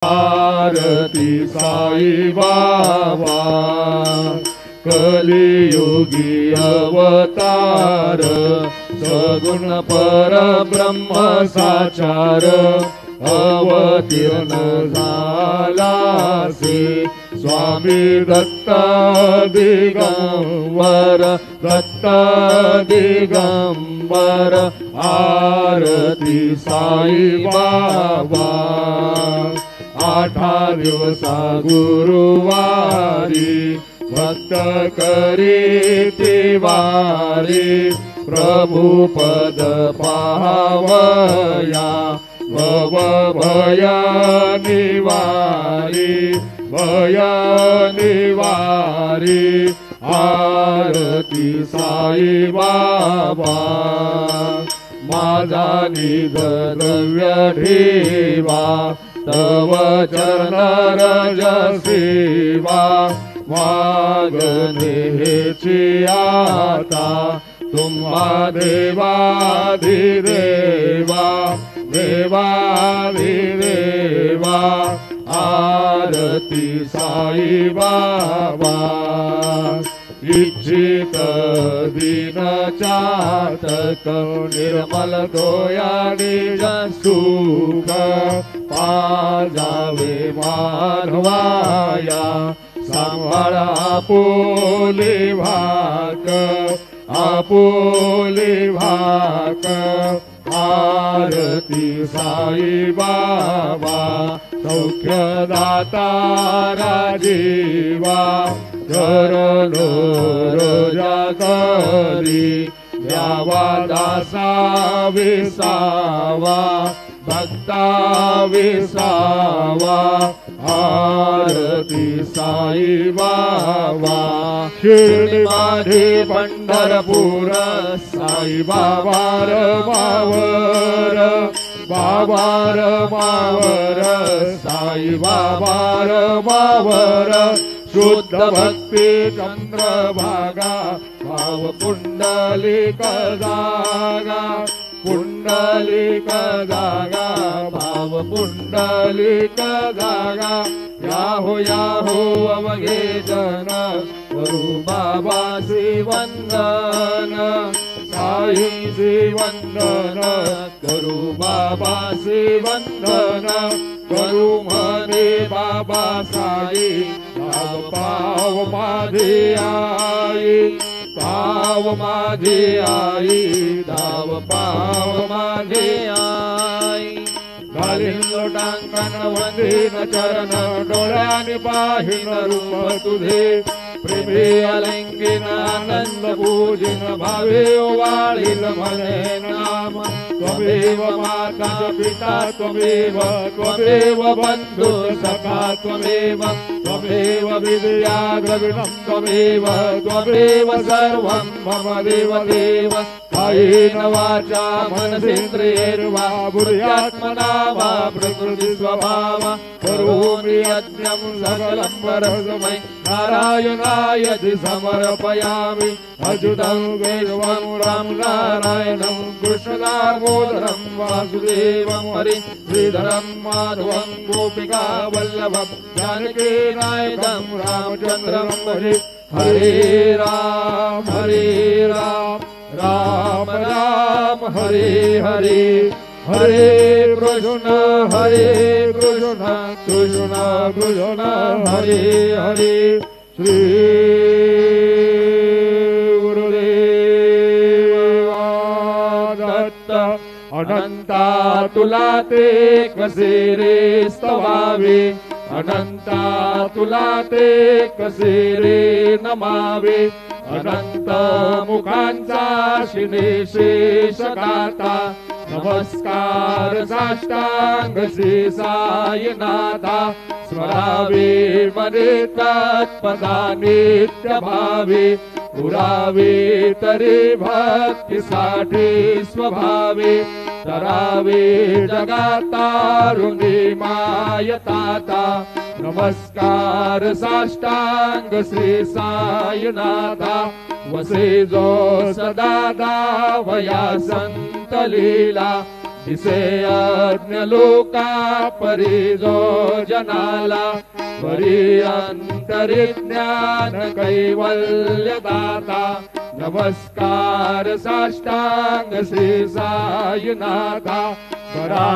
आरती साई बाबा कलियुगी अवतार सगुण परब्रह्म साचार अवतीर्ण झालासे स्वामी दत्त दिगंबर दत्त दिगंबर आरती साई बाबा आठा दिवसा गुरुवारी भक्त करीती वारी प्रभु पद पावया भव भय निवारी आरती साई बाबा माझा निज द्रव्य ठेवा तव चरण रज सेवा मागणे हेची आता तुम्हा देवाधिदेवा देवाधिदेवा आरती साई बाबा इच्छित दीन चातक निर्मल दोयाडी सुख पाजावे मानवाया सांभाळ आपुले भाक आरती साई बाबा सौख्यदाता राजीवा चरणो रोजा करी द्यावा दासा विसावा भक्ता विसावा आरती साई बाबा शिर्डी माझे पंढरपूर साई बाबा मावर बाबार मावर साई बाबार मावर शुद्ध भक्ती चंद्रभागा भाव पुंडलिक जागा पुंडलिक जागा भाव पुंडलिक जागा याहो अवघे जन करू बाबासी वंदन साईंची वंदन करू बाबासी वंदन करू म्हणे बाबा साई पाव माझी आई पाव माझी आई धाव पाव माझी आई घालीन लोटांकन वंदीन चरण डोळ्याने पाहिन रूप तुझे प्रेमी अलंकीन आनंद पूजिन भावे वाळील म्हणे नाम त्वमेव माता पिता त्वमेव बंधु सखा त्वमेव विद्या द्रविणं त्वमेव सर्वं मम देव देव कायेन वाचा मनसेन्द्रियैर्वा बुद्ध्यात्मना वा प्रकृति स्वभाव करोमि यज्ञं सकलं परस्मै नारायणायति समर्पयामि अच्युतं केशवं राम नारायणं कृष्णदामोदरं वासुदेवं हरि श्रीधरं माधवं गोपिका वल्लभं जानकीनायकं रामचन्द्रं हरि हरे राम राम राम हरे हरे हरे कृष्ण कृष्ण कृष्ण हरे हरे श्री गुरुदेव दत्त अनंता तुला ते कसे रे स्तवावे अनंता तुला ते कसे रे नमावे अनंत मुखांचा शिनेशेष गाता नमस्कार साष्टांग श्री साईनाथा स्मरावे मने तत्पदा नित्य भावे पुरावे तरी भक्तीसाठी स्वभावे तरावे जगातारुणी मायताता नमस्कार साष्टांग श्री साईनाथा वसे जो सदा दावया संत लीला दिसे यज्ञ लोका परी जो जनाला परी अंतरिज्ञान कैवल्य दाता नमस्कार साष्टांग श्री साईनाथा करा